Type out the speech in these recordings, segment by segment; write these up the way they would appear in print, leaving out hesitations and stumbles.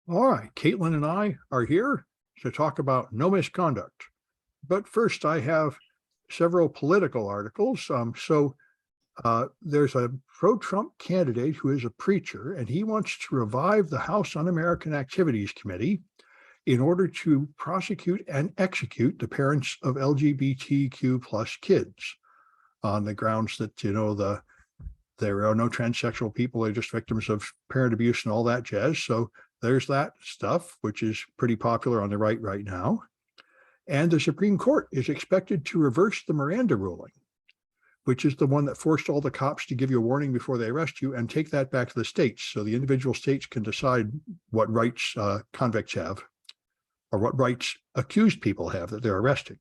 All right, Kaitlyn and I are here to talk about no misconduct. But first, I have several political articles. There's a pro-Trump candidate who is a preacher, and he wants to revive the House Un-American Activities Committee in order to prosecute and execute the parents of LGBTQ plus kids on the grounds that, there are no transsexual people, they're just victims of parent abuse and all that jazz. So there's that stuff, which is pretty popular on the right now. And the Supreme Court is expected to reverse the Miranda ruling, which is the one that forced all the cops to give you a warning before they arrest you, and take that back to the states so the individual states can decide what rights convicts have, or what rights accused people have that they're arresting.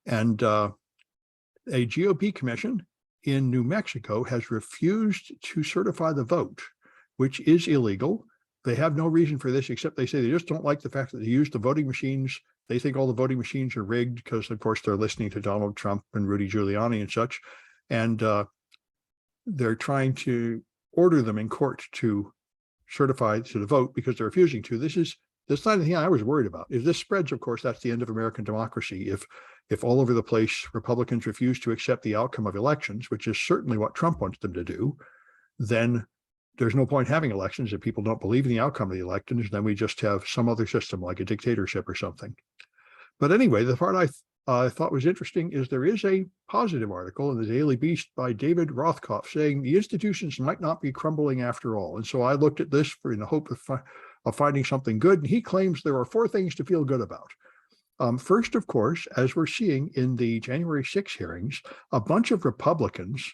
And a GOP commission in New Mexico has refused to certify the vote, which is illegal. They have no reason for this, except they say they just don't like the fact that they use the voting machines. They think all the voting machines are rigged because, of course, they're listening to Donald Trump and Rudy Giuliani and such. And they're trying to order them in court to certify to the vote because they're refusing to. That's not anything I was worried about. If this spreads, of course, that's the end of American democracy. If all over the place Republicans refuse to accept the outcome of elections, which is certainly what Trump wants them to do, then there's no point having elections. If people don't believe in the outcome of the elections, then we just have some other system like a dictatorship or something. But anyway, the part I thought was interesting is there is a positive article in the Daily Beast by David Rothkopf saying the institutions might not be crumbling after all. And so I looked at this in the hope of finding something good. And he claims there are 4 things to feel good about. First, of course, as we're seeing in the January 6 hearings, a bunch of Republicans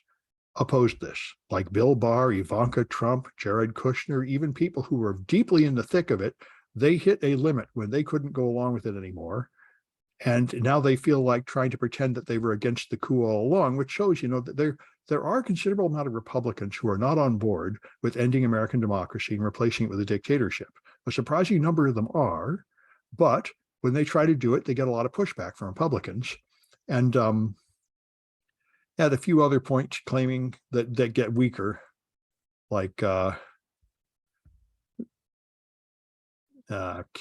opposed this, like Bill Barr, Ivanka Trump, Jared Kushner, even people who were deeply in the thick of it. They hit a limit when they couldn't go along with it anymore. And now they feel like trying to pretend that they were against the coup all along, which shows, that there are a considerable amount of Republicans who are not on board with ending American democracy and replacing it with a dictatorship. A surprising number of them are, but when they try to do it, they get a lot of pushback from Republicans. And had a few other points claiming that get weaker, like can't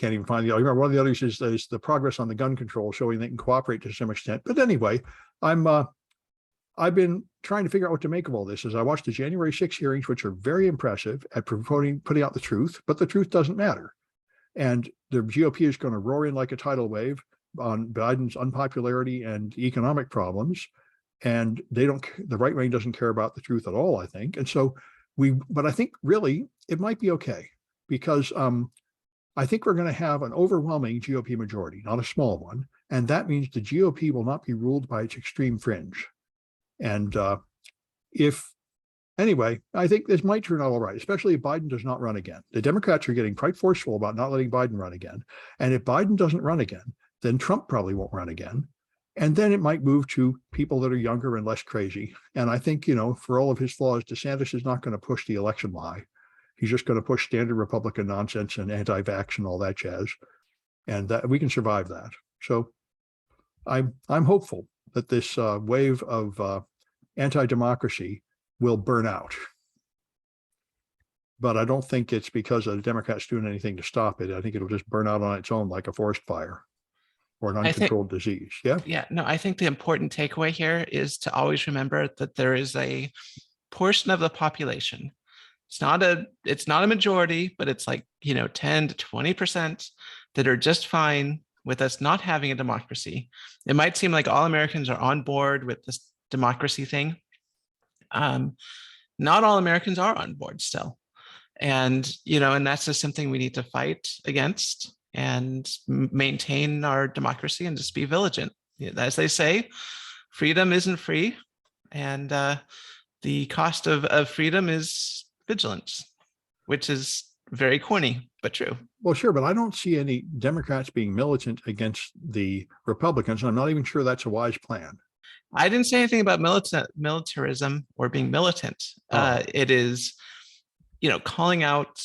even find the other. One of the others is the progress on the gun control, showing they can cooperate to some extent. But anyway, I've been trying to figure out what to make of all this as I watched the January 6 hearings, which are very impressive at putting out the truth, but the truth doesn't matter. And the GOP is going to roar in like a tidal wave on Biden's unpopularity and economic problems. And the right wing doesn't care about the truth at all, I think. And so but I think really it might be okay, because I think we're going to have an overwhelming GOP majority, not a small one. And that means the GOP will not be ruled by its extreme fringe. And anyway, I think this might turn out all right, especially if Biden does not run again. The Democrats are getting quite forceful about not letting Biden run again. And if Biden doesn't run again, then Trump probably won't run again. And then it might move to people that are younger and less crazy. And I think, for all of his flaws, DeSantis is not going to push the election lie. He's just going to push standard Republican nonsense and anti-vax and all that jazz. And that we can survive that. So I'm hopeful that this wave of anti-democracy will burn out. But I don't think it's because of the Democrats doing anything to stop it. I think it'll just burn out on its own like a forest fire or an uncontrolled disease. Yeah. Yeah. No, I think the important takeaway here is to always remember that there is a portion of the population. It's not a majority, but it's like, 10 to 20% that are just fine with us not having a democracy. It might seem like all Americans are on board with this democracy thing. Not all Americans are on board still. And, and that's just something we need to fight against and maintain our democracy and just be vigilant. As they say, freedom isn't free. And the cost of freedom is vigilance, which is very corny, but true. Well, sure, but I don't see any Democrats being militant against the Republicans. I'm not even sure that's a wise plan. I didn't say anything about militarism or being militant. It is, calling out,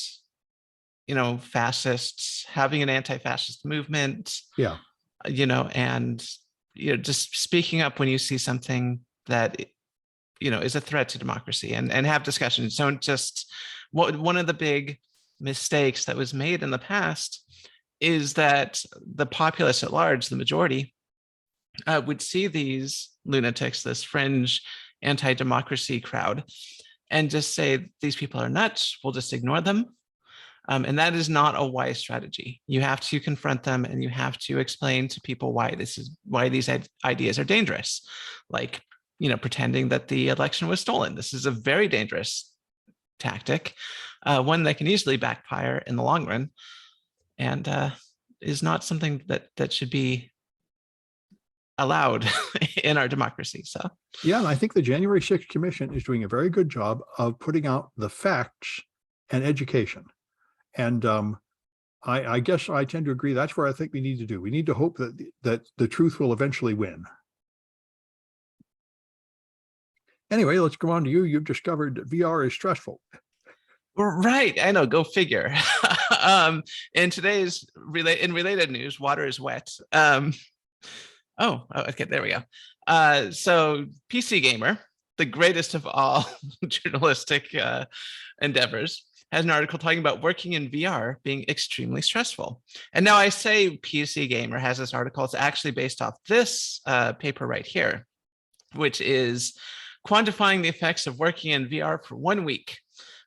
fascists, having an anti-fascist movement. Yeah. And, just speaking up when you see something that, is a threat to democracy and have discussions. Don't just, one of the big mistakes that was made in the past is that the populace at large, the majority, would see these lunatics, this fringe anti-democracy crowd, and just say, these people are nuts, we'll just ignore them. And that is not a wise strategy. You have to confront them, and you have to explain to people why these ideas are dangerous. Like, pretending that the election was stolen. This is a very dangerous tactic, one that can easily backfire in the long run, and is not something that should be allowed in our democracy. So yeah, and I think the January 6th Commission is doing a very good job of putting out the facts and education. And I guess I tend to agree. That's where I think we need to do. We need to hope that the truth will eventually win. Anyway, let's go on to you. You've discovered that VR is stressful. Right, I know, go figure. In today's related news, water is wet. Oh, okay, there we go. So PC Gamer, the greatest of all journalistic endeavors, has an article talking about working in VR being extremely stressful. And now I say PC Gamer has this article. It's actually based off this paper right here, which is quantifying the effects of working in VR for 1 week,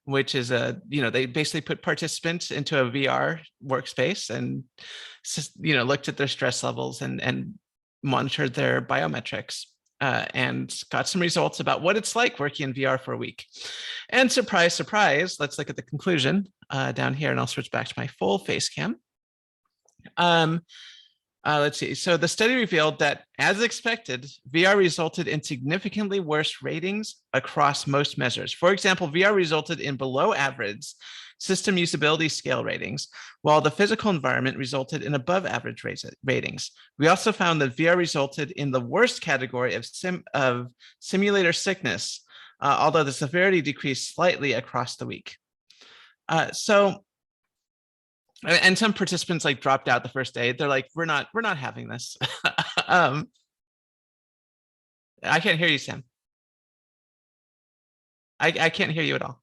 which is they basically put participants into a VR workspace and, looked at their stress levels and monitored their biometrics. And got some results about what it's like working in VR for a week. And surprise, surprise, let's look at the conclusion down here, and I'll switch back to my full face cam. Let's see. So the study revealed that, as expected, VR resulted in significantly worse ratings across most measures. For example, VR resulted in below average system usability scale ratings, while the physical environment resulted in above average ratings. We also found that VR resulted in the worst category of simulator sickness, although the severity decreased slightly across the week. And some participants dropped out the first day. They're like, we're not having this. I can't hear you, Sam. I can't hear you at all.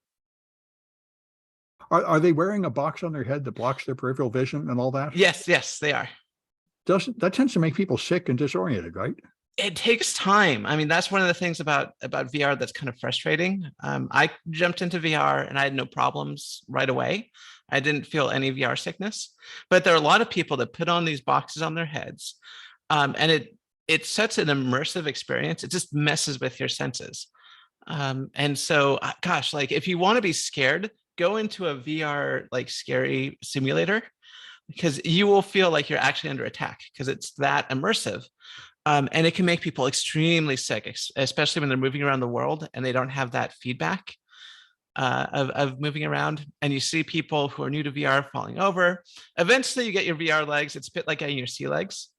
Are they wearing a box on their head that blocks their peripheral vision and all that? Yes, they are. That tends to make people sick and disoriented, right? It takes time. I mean, that's one of the things about VR that's kind of frustrating. I jumped into VR and I had no problems right away. I didn't feel any VR sickness, but there are a lot of people that put on these boxes on their heads, and it sets an immersive experience. It just messes with your senses. And so, gosh, if you want to be scared, go into a VR scary simulator, because you will feel like you're actually under attack because it's that immersive. And it can make people extremely sick, especially when they're moving around the world and they don't have that feedback of moving around. And you see people who are new to VR falling over. Eventually you get your VR legs. It's a bit like getting your sea legs.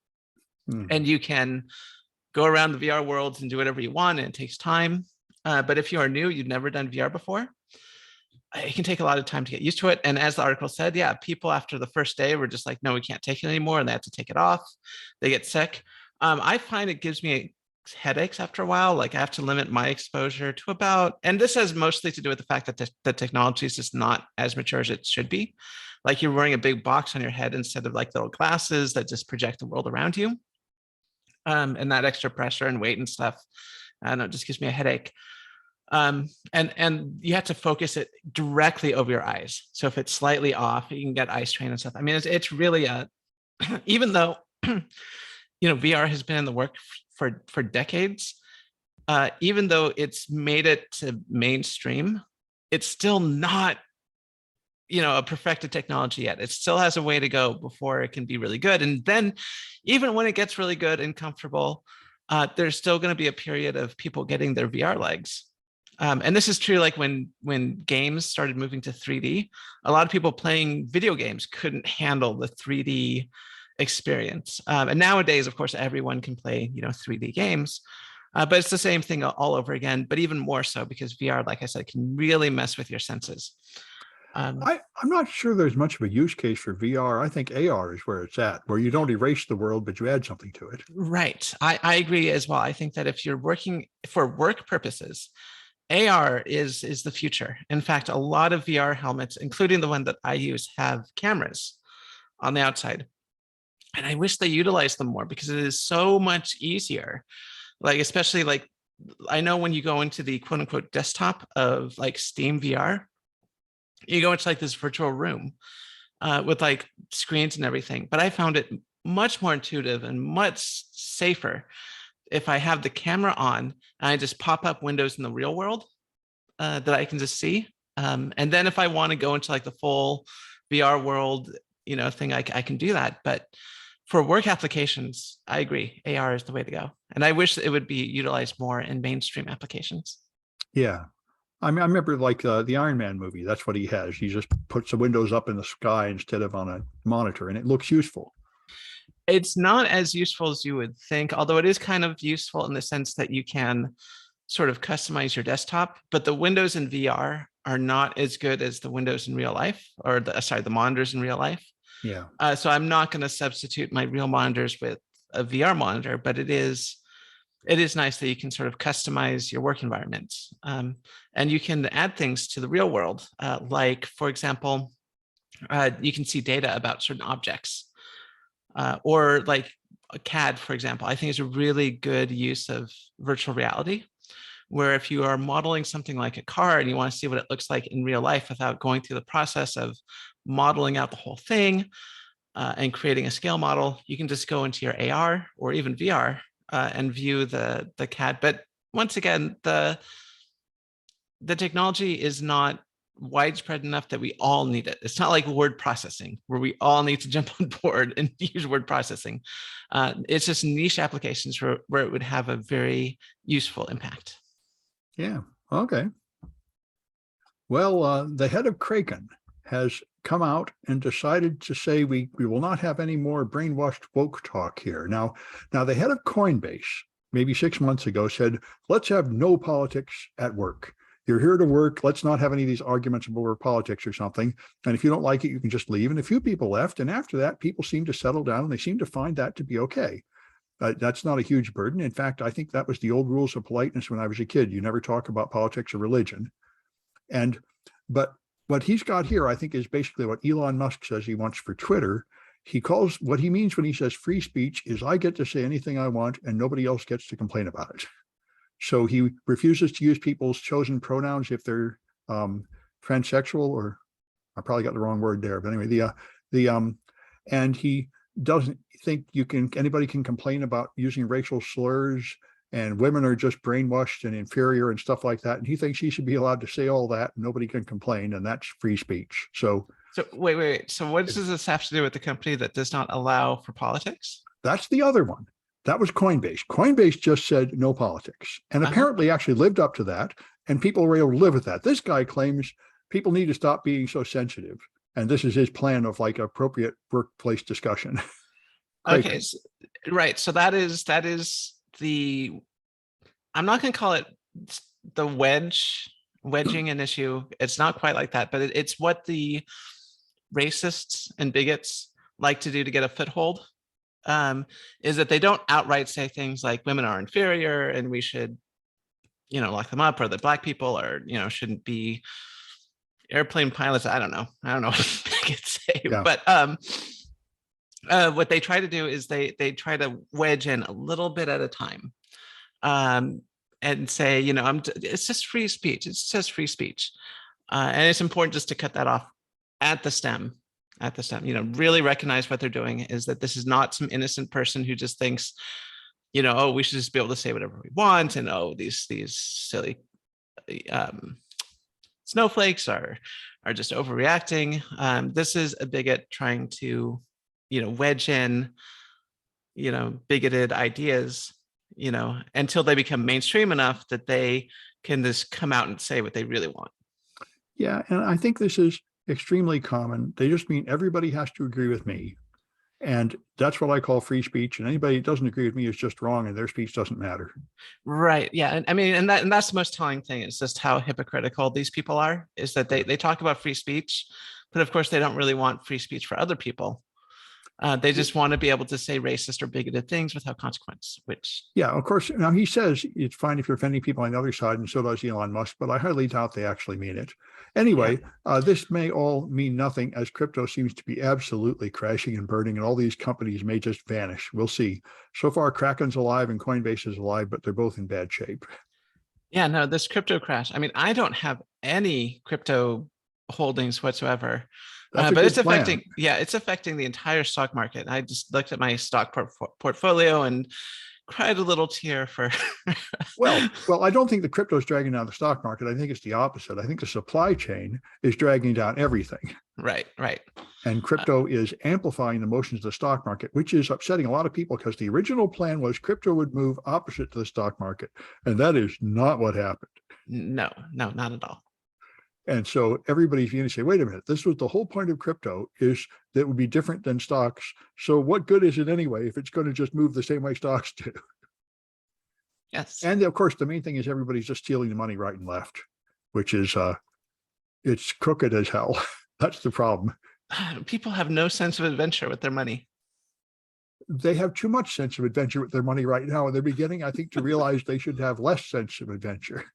And you can go around the VR worlds and do whatever you want, and it takes time. But if you are new, you've never done VR before, it can take a lot of time to get used to it. And as the article said, yeah, people after the first day were just like, no, we can't take it anymore. And they have to take it off. They get sick. I find it gives me headaches after a while. I have to limit my exposure to about, and this has mostly to do with the fact that the technology is just not as mature as it should be. You're wearing a big box on your head instead of little glasses that just project the world around you. And that extra pressure and weight and stuff, I don't know, it just gives me a headache. And you have to focus it directly over your eyes. So if it's slightly off, you can get eye strain and stuff. I mean, it's really even though, VR has been in the work for decades, even though it's made it to mainstream, it's still not, a perfected technology yet. It still has a way to go before it can be really good. And then even when it gets really good and comfortable, there's still going to be a period of people getting their VR legs. And this is true when games started moving to 3D, a lot of people playing video games couldn't handle the 3D experience. And nowadays, of course, everyone can play 3D games, but it's the same thing all over again, but even more so because VR, like I said, can really mess with your senses. I'm not sure there's much of a use case for VR. I think AR is where it's at, where you don't erase the world, but you add something to it. Right. I agree as well. I think that if you're working for work purposes, AR is the future. In fact, a lot of VR helmets, including the one that I use, have cameras on the outside. And I wish they utilized them more because it is so much easier. Like, especially like, I know when you go into the quote unquote desktop of like Steam VR, you go into like this virtual room with like screens and everything. But I found it much more intuitive and much safer if I have the camera on and I just pop up windows in the real world that I can just see. And then if I want to go into like the full VR world, thing, I can do that. But for work applications, I agree, AR is the way to go. And I wish it would be utilized more in mainstream applications. Yeah. I mean, I remember like the Iron Man movie. That's what he has. He just puts the windows up in the sky instead of on a monitor, and it looks useful. It's not as useful as you would think, although it is kind of useful in the sense that you can sort of customize your desktop, but the windows in VR are not as good as the windows in real life, or the monitors in real life. Yeah. So I'm not going to substitute my real monitors with a VR monitor, but it is nice that you can sort of customize your work environment. And you can add things to the real world. Like, for example, you can see data about certain objects, or like a CAD, for example, I think is a really good use of virtual reality, where if you are modeling something like a car and you want to see what it looks like in real life without going through the process of modeling out the whole thing and creating a scale model, you can just go into your AR or even VR and view the CAD. But once again, the technology is not widespread enough that we all need it. It's not like word processing where we all need to jump on board and use word processing. It's just niche applications where it would have a very useful impact. Yeah. Okay. Well, the head of Kraken has come out and decided to say we will not have any more brainwashed woke talk here. Now the head of Coinbase, maybe 6 months ago, said, let's have no politics at work. You're here to work. Let's not have any of these arguments over politics or something. And if you don't like it, you can just leave. And a few people left. And after that, people seem to settle down and they seem to find that to be okay. That's not a huge burden. In fact, I think that was the old rules of politeness when I was a kid. You never talk about politics or religion. But what he's got here, I think, is basically what Elon Musk says he wants for Twitter. He calls, what he means when he says free speech is I get to say anything I want and nobody else gets to complain about it. So he refuses to use people's chosen pronouns if they're transsexual, or I probably got the wrong word there. But anyway, and he doesn't think anybody can complain about using racial slurs, and women are just brainwashed and inferior and stuff like that. And he thinks he should be allowed to say all that and nobody can complain, and that's free speech. So wait. So what does this have to do with the company that does not allow for politics? That's the other one. That was Coinbase. Coinbase just said no politics, and apparently actually lived up to that, and people were able to live with that. This guy claims people need to stop being so sensitive, and this is his plan of like appropriate workplace discussion. Okay, right. So that is the, I'm not going to call it the wedging an issue. It's not quite like that, but it's what the racists and bigots like to do to get a foothold. Is that they don't outright say things like women are inferior and we should, lock them up, or that Black people are, shouldn't be airplane pilots. I don't know what I could say, yeah. But what they try to do is they try to wedge in a little bit at a time, and say, it's just free speech. It's just free speech, and it's important just to cut that off at the stem. Really recognize what they're doing is that this is not some innocent person who just thinks, oh, we should just be able to say whatever we want, and these silly snowflakes are just overreacting. This is a bigot trying to, wedge in, bigoted ideas, until they become mainstream enough that they can just come out and say what they really want. Yeah, and I think this is extremely common. They just mean everybody has to agree with me. And that's what I call free speech. And anybody that doesn't agree with me is just wrong, and their speech doesn't matter. Right. Yeah. And I mean, and that's the most telling thing is just how hypocritical these people are, is that they talk about free speech, but of course they don't really want free speech for other people. They just want to be able to say racist or bigoted things without consequence, which. Yeah, of course. Now he says it's fine if you're offending people on the other side, and so does Elon Musk, but I highly doubt they actually mean it. Anyway, this may all mean nothing, as crypto seems to be absolutely crashing and burning, and all these companies may just vanish. We'll see. So far, Kraken's alive and Coinbase is alive, but they're both in bad shape. Yeah, no, this crypto crash. I mean, I don't have any crypto holdings whatsoever. That's a But good it's affecting, plan. yeah, it's affecting the entire stock market. I just looked at my stock portfolio and cried a little tear for. Well, I don't think the crypto is dragging down the stock market. I think it's the opposite. I think the supply chain is dragging down everything. Right. And crypto is amplifying the motions of the stock market, which is upsetting a lot of people because the original plan was crypto would move opposite to the stock market. And that is not what happened. No, not at all. And so everybody's going to say, wait a minute, this was the whole point of crypto, is that it would be different than stocks. So what good is it anyway if it's going to just move the same way stocks do? Yes. And of course, the main thing is everybody's just stealing the money right and left, which is it's crooked as hell. That's the problem. People have no sense of adventure with their money. They have too much sense of adventure with their money right now, and they're beginning, I think, to realize they should have less sense of adventure.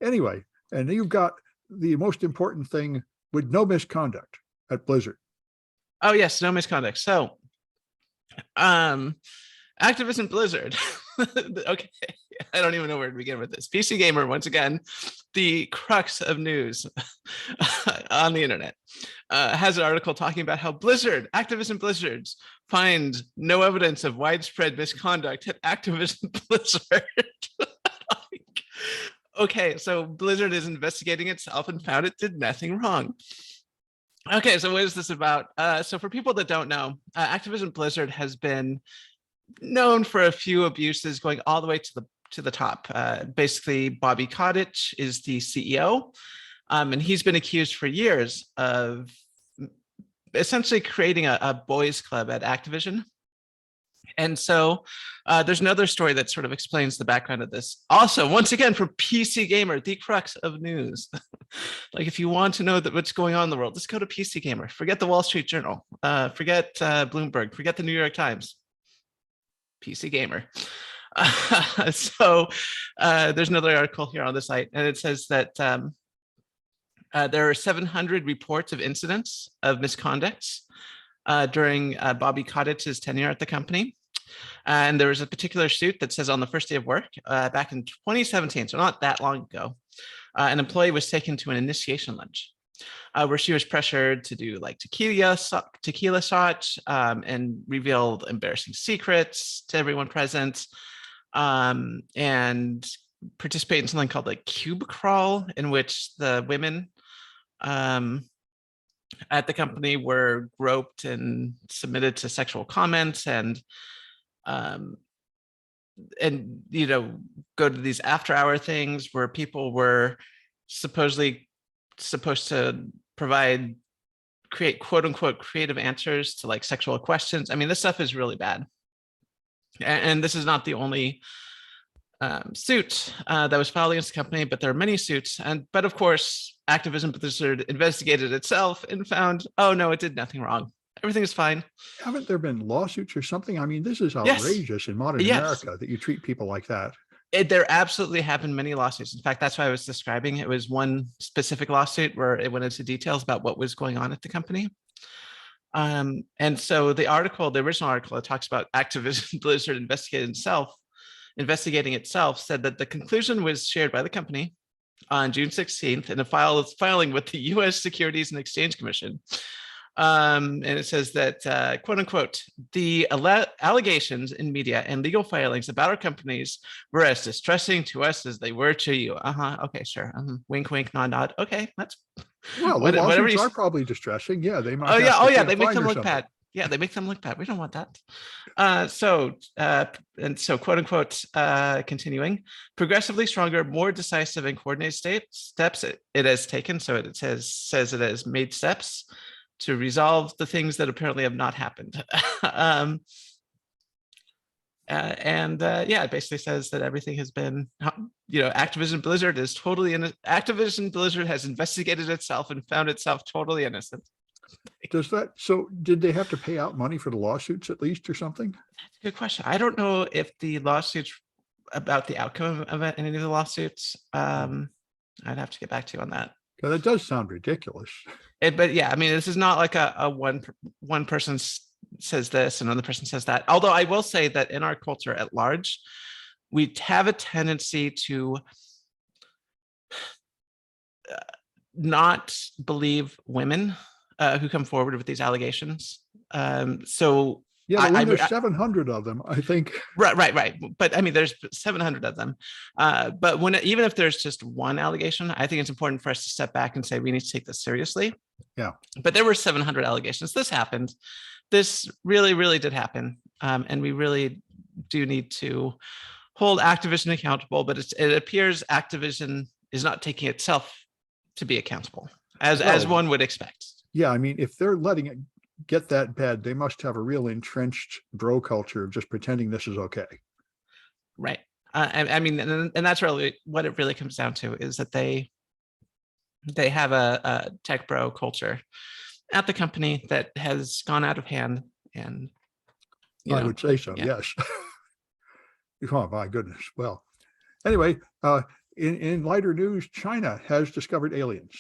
Anyway, and you've got the most important thing with no misconduct at Blizzard. Oh yes, no misconduct. So, Activism Blizzard. Okay, I don't even know where to begin with this. PC Gamer, once again, the crux of news on the internet, has an article talking about how Activism Blizzards find no evidence of widespread misconduct at Activism Blizzard. Okay, so Blizzard is investigating itself and found it did nothing wrong. Okay, so what is this about? So for people that don't know, Activision Blizzard has been known for a few abuses going all the way to the top. Basically, Bobby Kotick is the CEO, and he's been accused for years of essentially creating a boys' club at Activision. And so there's another story that sort of explains the background of this. Also, once again, from PC Gamer, the crux of news. Like, if you want to know what's going on in the world, just go to PC Gamer. Forget the Wall Street Journal. Forget Bloomberg. Forget the New York Times. PC Gamer. So there's another article here on the site, and it says that there are 700 reports of incidents of misconduct during Bobby Kotick's tenure at the company. And there was a particular suit that says on the first day of work back in 2017, so not that long ago, an employee was taken to an initiation lunch where she was pressured to do like tequila shots and reveal embarrassing secrets to everyone present, and participate in something called like cube crawl, in which the women at the company were groped and submitted to sexual comments, and you know, go to these after hour things where people were supposedly supposed to create quote unquote creative answers to like sexual questions. I mean, this stuff is really bad, and this is not the only suit that was filed against the company, but there are many suits. But of course, Activision Blizzard investigated itself and found, oh no, it did nothing wrong. Everything is fine. Haven't there been lawsuits or something? I mean, this is Yes. outrageous in modern America that you treat people like that. There absolutely have been many lawsuits. In fact, that's why I was describing it was one specific lawsuit where it went into details about what was going on at the company. And so the original article that talks about Activision Blizzard investigating itself said that the conclusion was shared by the company on June 16th in a filing with the U.S. Securities and Exchange Commission. And it says that, quote unquote, the allegations in media and legal filings about our companies were as distressing to us as they were to you. Okay, sure. Wink, wink, nod, nod. Okay, that's well. The lawsuits are probably distressing. Yeah, they might. Oh yeah. They make them look bad. Yeah, they make them look bad. We don't want that. So, quote unquote, continuing, progressively stronger, more decisive and coordinated steps it has taken. So it says it has made steps to resolve the things that apparently have not happened. It basically says that everything has been, Activision Blizzard is totally innocent. Activision Blizzard has investigated itself and found itself totally innocent. So did they have to pay out money for the lawsuits at least or something? Good question. I don't know if the lawsuits about the outcome of any of the lawsuits. I'd have to get back to you on that. Because that does sound ridiculous. But yeah, I mean, this is not like a one person says this, another person says that. Although I will say that in our culture at large, we have a tendency to not believe women who come forward with these allegations. So Yeah, but when there's 700 of them, I think. Right. But I mean, there's 700 of them. But even if there's just one allegation, I think it's important for us to step back and say we need to take this seriously. Yeah. But there were 700 allegations. This happened. This really, really did happen. And we really do need to hold Activision accountable. But it appears Activision is not taking itself to be accountable, as one would expect. Yeah, I mean, if they're letting it get that bad, they must have a real entrenched bro culture of just pretending this is okay. Right. I mean, and that's really what it really comes down to, is that they have a tech bro culture at the company that has gone out of hand. And I would say so. Yeah. Yes. Oh my goodness. Well, anyway, in lighter news, China has discovered aliens.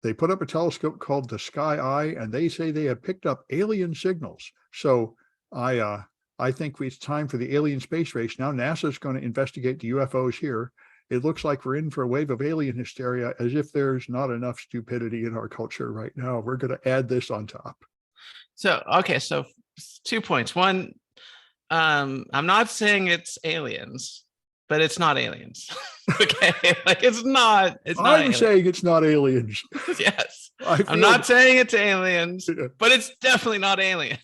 They put up a telescope called the Sky Eye, and they say they have picked up alien signals. So I think it's time for the alien space race now. NASA's going to investigate the UFOs here. It looks like we're in for a wave of alien hysteria, as if there's not enough stupidity in our culture right now. We're going to add this on top. So, okay, so 2 points. One, I'm not saying it's aliens, but it's not aliens. Okay, like it's not. I'm saying it's not aliens. Yes, I'm not saying it's aliens, but it's definitely not aliens.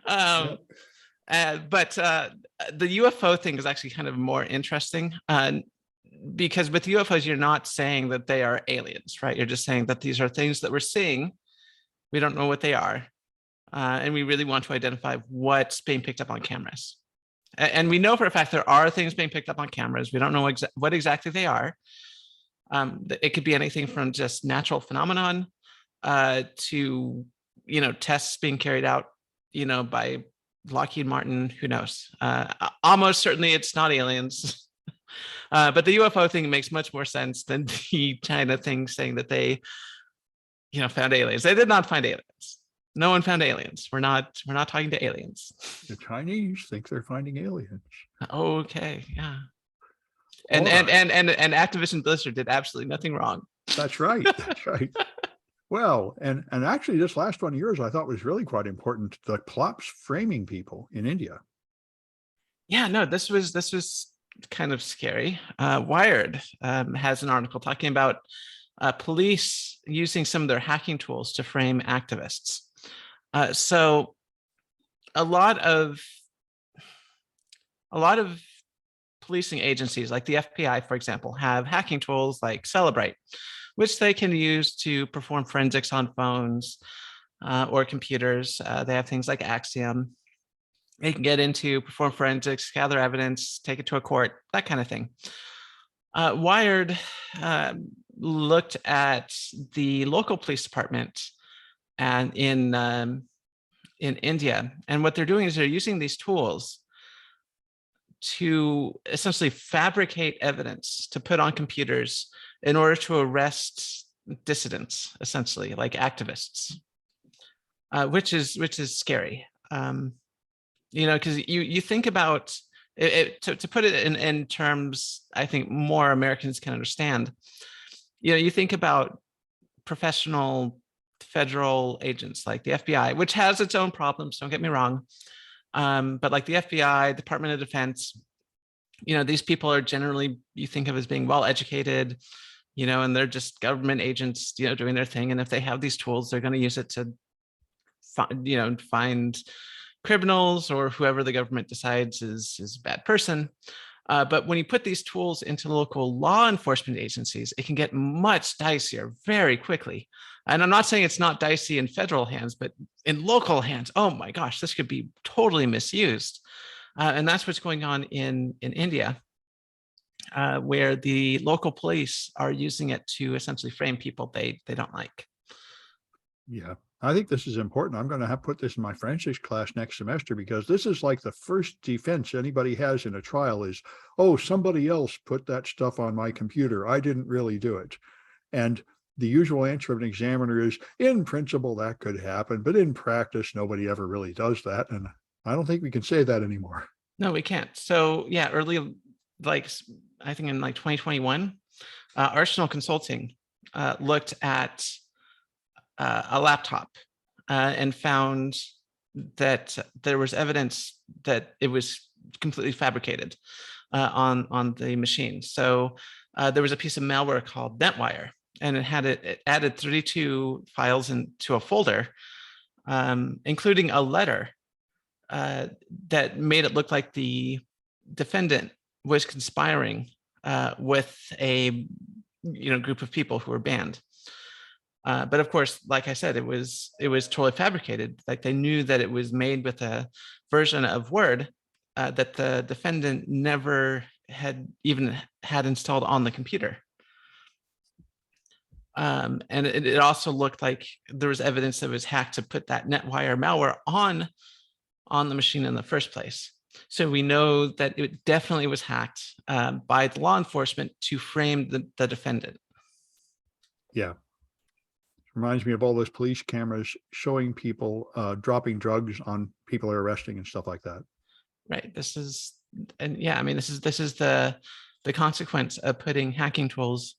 But the UFO thing is actually kind of more interesting, because with UFOs, you're not saying that they are aliens, right? You're just saying that these are things that we're seeing. We don't know what they are, and we really want to identify what's being picked up on cameras. And we know for a fact there are things being picked up on cameras. We don't know what exactly they are. It could be anything from just natural phenomenon to, tests being carried out, by Lockheed Martin. Who knows? Almost certainly it's not aliens. But the UFO thing makes much more sense than the China thing saying that they, found aliens. They did not find aliens. No one found aliens. We're not talking to aliens. The Chinese think they're finding aliens. Okay, yeah. And Activision Blizzard did absolutely nothing wrong. That's right. That's right. Well, and actually this last one of yours I thought was really quite important. The plops framing people in India. Yeah, no, this was kind of scary. Wired has an article talking about police using some of their hacking tools to frame activists. So a lot of policing agencies like the FBI, for example, have hacking tools like Celebrate, which they can use to perform forensics on phones or computers. They have things like Axiom. They can get into, perform forensics, gather evidence, take it to a court, that kind of thing. Wired looked at the local police department and in India, and what they're doing is they're using these tools to essentially fabricate evidence to put on computers in order to arrest dissidents, essentially like activists, which is scary. Because you think about it, to put it in terms I think more Americans can understand. You think about professional federal agents like the FBI, which has its own problems, don't get me wrong. But like the FBI, Department of Defense, these people are generally, you think of as being well educated, and they're just government agents, doing their thing. And if they have these tools, they're going to use it to find criminals or whoever the government decides is a bad person. But when you put these tools into local law enforcement agencies, it can get much dicier very quickly. And I'm not saying it's not dicey in federal hands, but in local hands, oh my gosh, this could be totally misused. And that's what's going on in India, where the local police are using it to essentially frame people they don't like. Yeah, I think this is important. I'm going to have put this in my forensics class next semester because this is like the first defense anybody has in a trial is, oh, somebody else put that stuff on my computer. I didn't really do it. And the usual answer of an examiner is, in principle, that could happen, but in practice, nobody ever really does that. And I don't think we can say that anymore. No, we can't. So yeah, early, like I think in like 2021, Arsenal Consulting looked at a laptop and found that there was evidence that it was completely fabricated on the machine. So there was a piece of malware called NetWire, and it added 32 files into a folder, including a letter that made it look like the defendant was conspiring with a group of people who were banned. But of course, like I said, it was totally fabricated. Like they knew that it was made with a version of Word that the defendant never had even had installed on the computer. And it also looked like there was evidence that it was hacked to put that NetWire malware on the machine in the first place. So we know that it definitely was hacked by the law enforcement to frame the defendant. Yeah. Reminds me of all those police cameras showing people dropping drugs on people they're arresting and stuff like that. Right. Yeah, I mean, this is the consequence of putting hacking tools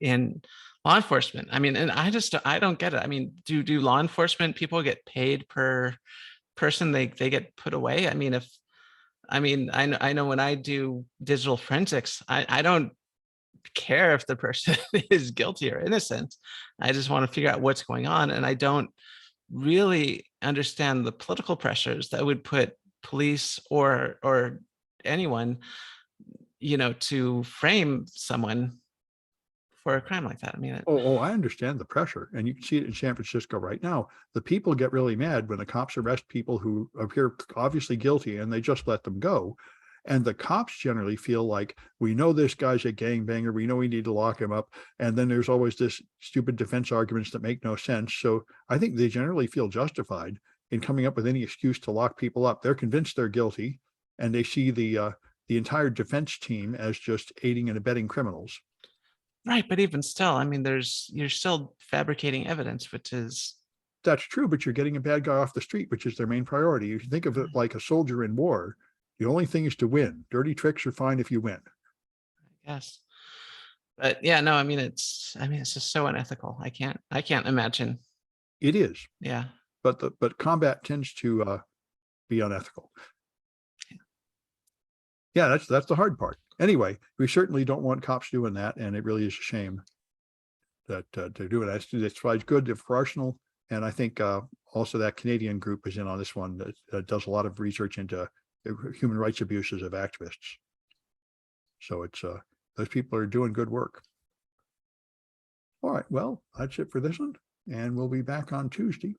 in law enforcement. I mean, and I don't get it. I mean, do law enforcement people get paid per person they get put away? I mean, I know when I do digital forensics, I don't care if the person is guilty or innocent. I just want to figure out what's going on. And I don't really understand the political pressures that would put police or anyone, to frame someone for a crime like that. I mean, I understand the pressure. And you can see it in San Francisco right now. The people get really mad when the cops arrest people who appear obviously guilty and they just let them go. And the cops generally feel like, we know this guy's a gangbanger. We know we need to lock him up. And then there's always this stupid defense arguments that make no sense. So I think they generally feel justified in coming up with any excuse to lock people up. They're convinced they're guilty, and they see the entire defense team as just aiding and abetting criminals. right. But even still, I mean, you're still fabricating evidence, which is. That's true, but you're getting a bad guy off the street, which is their main priority. You think of it like a soldier in war. The only thing is to win. Dirty tricks are fine if you win. Yes. But yeah, no, I mean, it's just so unethical. I can't imagine. It is. Yeah. But combat tends to be unethical. Yeah, that's the hard part. Anyway, we certainly don't want cops doing that, and it really is a shame that they're doing that. That's why it's good for Arsenal, and I think also that Canadian group is in on this one that does a lot of research into human rights abuses of activists. So it's those people are doing good work. All right, well, that's it for this one, and we'll be back on Tuesday.